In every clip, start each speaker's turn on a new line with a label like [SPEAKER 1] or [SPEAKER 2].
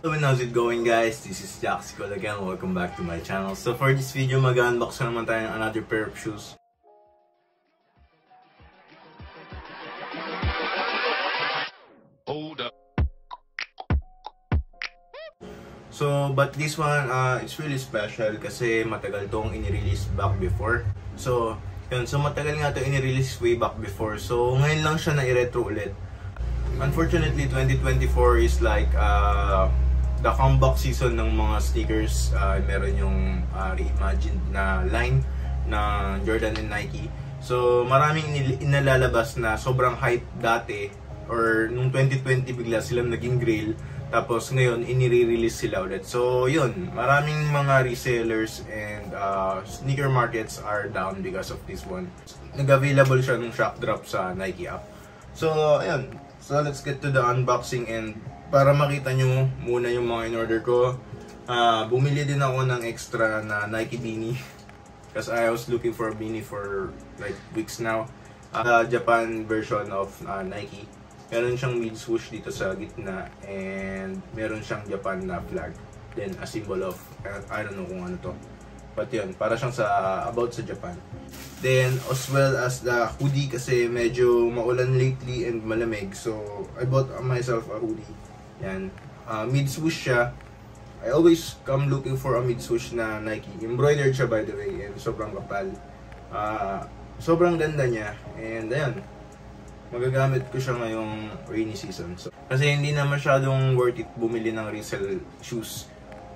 [SPEAKER 1] Hello and how's it going guys? This is Jaxico again. Welcome back to my channel. So for this video, mag-unbox na naman tayo ng another pair of shoes.
[SPEAKER 2] Hold up.
[SPEAKER 1] So, but this one, it's really special kasi matagal tong inirelease back before. So, yun. So, matagal nga ito inirelease way back before. So, ngayon lang siya na-retro ulit. Unfortunately, 2024 is like the comeback season ng mga sneakers. Meron yung reimagined na line na Jordan and Nike. So, maraming inalalabas na sobrang hype dati or nung 2020 bigla silang naging grail. Tapos ngayon, inire-release sila ulit. So, yun. Maraming mga resellers and sneaker markets are down because of this one. Nag-available siya nung shock drop sa Nike app. So, ayun. So, let's get to the unboxing. And para makita nyo muna yung mga in-order ko, bumili din ako ng extra na Nike beanie. Because I was looking for a beanie for like weeks now. The Japan version of Nike. Meron siyang mid swoosh dito sa gitna and meron siyang Japan na flag. Then a symbol of, I don't know kung ano to. But yun, para siyang about sa Japan. Then as well as the hoodie kasi medyo maulan lately and malamig. So I bought myself a hoodie. Yan. Mid swoosh siya. I always come looking for a mid swoosh na Nike. Embroidered siya by the way and sobrang kapal. Sobrang ganda niya. And ayan. Magagamit ko siya ngayong rainy season. So, kasi hindi na masyadong worth it bumili ng resell shoes.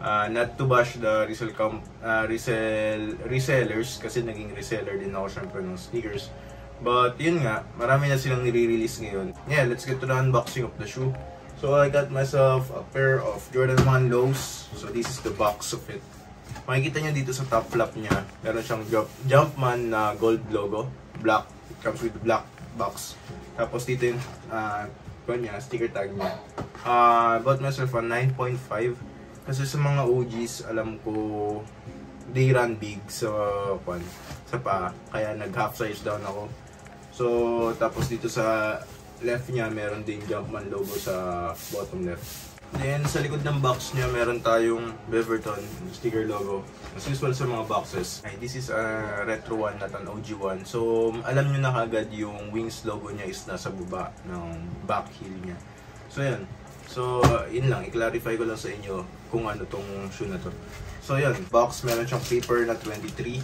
[SPEAKER 1] Not to bash the resellers kasi naging reseller din ako syempre ng sneakers. But yun nga, marami na silang nire-release ngayon. Yeah, let's get to the unboxing of the shoe. So I got myself a pair of Jordan 1 lows. So this is the box of it. Makikita nyo dito sa top flap niya, meron siyang Jumpman na gold logo. Black. It comes with the black box. Tapos dito yung sticker tag niya. I bought myself a 9.5 kasi sa mga OGs alam ko they run big sa paa, kaya nag half size down ako. So tapos dito sa left niya meron din Jumpman logo sa bottom left. Then sa likod ng box niya meron tayong Beaverton sticker logo. As usual sa mga boxes. This is a retro one, not an OG one. So alam nyo na kagad yung Wings logo niya is nasa baba ng back heel niya. So yan. So yun lang, i-clarify ko lang sa inyo kung ano tong shoe na to. So yan, box meron siyang paper na 23.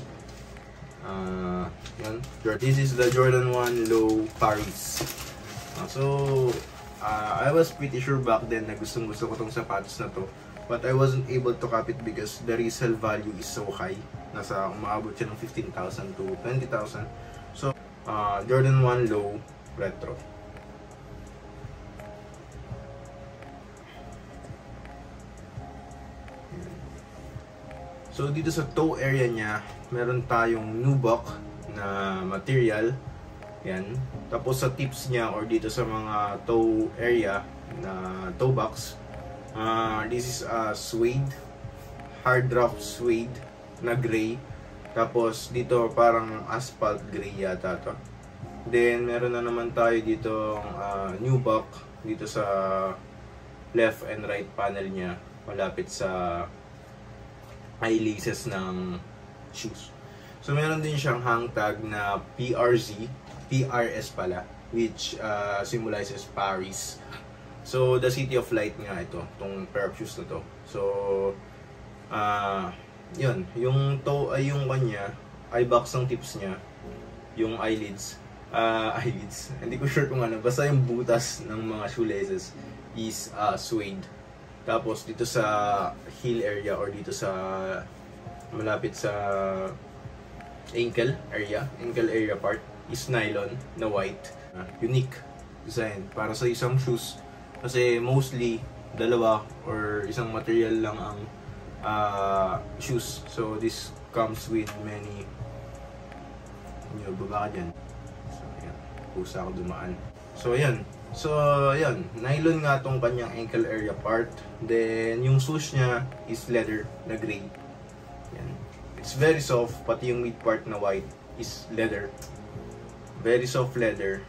[SPEAKER 1] Yan. This is the Jordan 1 Low Paris. I was pretty sure back then na gusto ko tong sapatos na to. But I wasn't able to copy it because the resale value is so high. Nasa umaabot siya ng 15,000 to 20,000. So, Jordan 1 Low Retro. So, dito sa toe area niya, meron tayong nubuck na material. Yan. Tapos sa tips niya or dito sa mga toe area na toe box, this is a suede, hard rock suede na gray. Tapos dito parang asphalt gray yata to. Then meron na naman tayo dito nubuck dito sa left and right panel niya, malapit sa eye laces ng shoes. So meron din siyang hang tag na PRS pala, which symbolizes Paris. So the city of light nga ito, tong pair of shoes na to. So yun, yung toe ay yung kanya, eye box ng tips niya, yung eyelids, hindi ko sure kung ano, basta yung butas ng mga shoelaces is suede. Tapos dito sa heel area or dito sa malapit sa ankle area part is nylon na white. Unique design para sa isang shoes kasi mostly dalawa or isang material lang ang shoes. So this comes with many, baba ka dyan. So ayan, pusa ako dumaan. So ayan, nylon nga tong kanyang ankle area part. Then yung swoosh niya is leather na gray. Yan. It's very soft, pati yung mid part na white is leather. Very soft leather.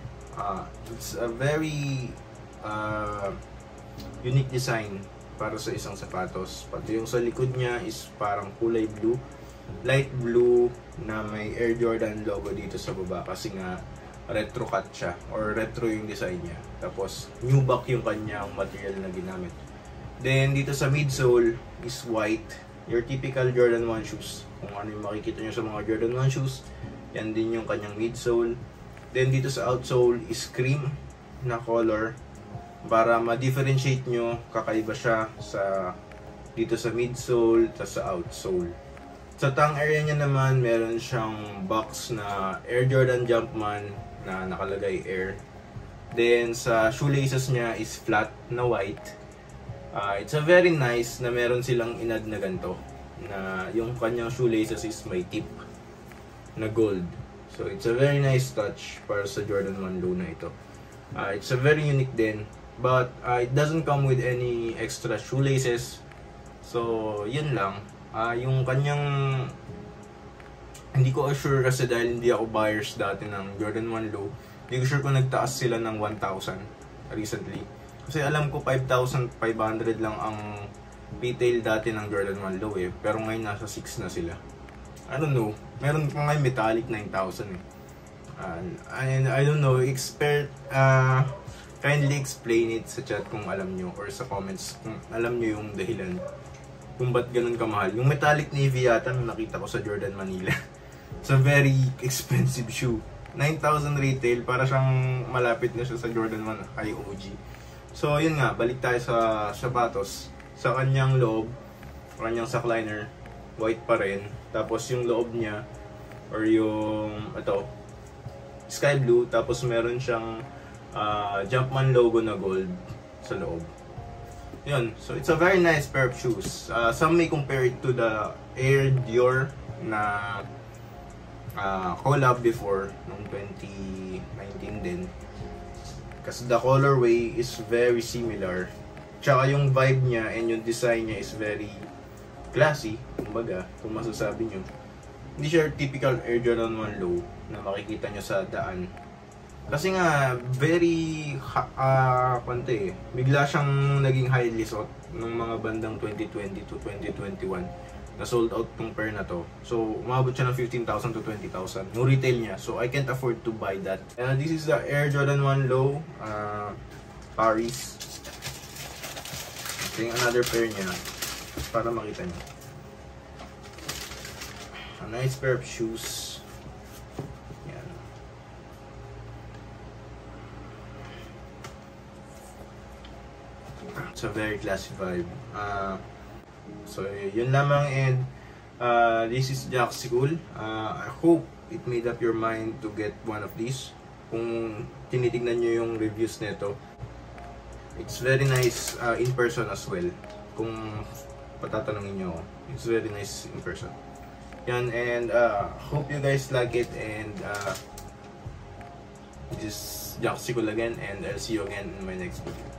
[SPEAKER 1] It's a very unique design para sa isang sapatos. Pati yung sa likod niya is parang kulay blue, light blue na may Air Jordan logo dito sa baba kasi nga retro cut siya or retro yung design niya. Tapos nubuck yung kanyang material na ginamit. Then dito sa midsole is white, your typical Jordan 1 shoes. Kung ano yung makikita nyo sa mga Jordan 1 shoes, yan din yung kanyang midsole. Then dito sa outsole is cream na color para ma-differentiate nyo, kakaiba siya sa dito sa midsole at sa outsole. Sa tongue area niya naman, meron siyang box na Air Jordan Jumpman na nakalagay Air. Then sa shoelaces niya is flat na white. It's a very nice na meron silang inad na ganito, na yung kanyang shoelaces is may tip na gold. So it's a very nice touch para sa Jordan 1 Low na ito. It's a very unique din, but it doesn't come with any extra shoelaces. So yun lang. Yung kanyang, hindi ko sure kasi dahil hindi ako buyers dati ng Jordan 1 Low, hindi ko sure kung nagtaas sila ng 1,000 recently. Kasi alam ko 5,500 lang ang retail dati ng Jordan 1 Low pero ngayon nasa 6 na sila. I don't know, meron pa ngayon metallic 9,000 and I don't know, kindly explain it sa chat kung alam nyo or sa comments kung alam nyo yung dahilan kung ba't ganun kamahal. Yung metallic navy yata nakita ko sa Jordan Manila. It's a very expensive shoe. 9,000 retail, para siyang malapit na siya sa Jordan 1 IOG. So yun nga, balik tayo sa sapatos. Sa kanyang loob, kanyang sackliner, white pa rin. Tapos yung loob niya, or yung sky blue, tapos meron siyang Jumpman logo na gold sa loob. Yun, so it's a very nice pair of shoes. Some may compare it to the Air Dior na collab before, noong 2019 din. Kasi the colorway is very similar. Tsaka yung vibe niya and yung design niya is very classy, kumbaga, kung masasabi nyo. Hindi siya typical Air Jordan 1 Low na makikita nyo sa daan. Kasi nga, very, bigla siyang naging highly sought ng mga bandang 2020 to 2021. Na sold out tong pair na to. So, umabot siya ng 15,000 to 20,000. No retail niya. So, I can't afford to buy that. This is the Air Jordan 1 Low Paris. Ito yung another pair niya para makita niyo. A nice pair of shoes. Yan. It's a very classy vibe. So yun lamang, and this is Jaxicool. I hope it made up your mind to get one of these. Kung tinitignan nyo yung reviews nito, it's very nice in person as well. Kung patatanungin nyo, it's very nice in person. Yan, and hope you guys like it, and this is Jaxicool again, and I'll see you again in my next video.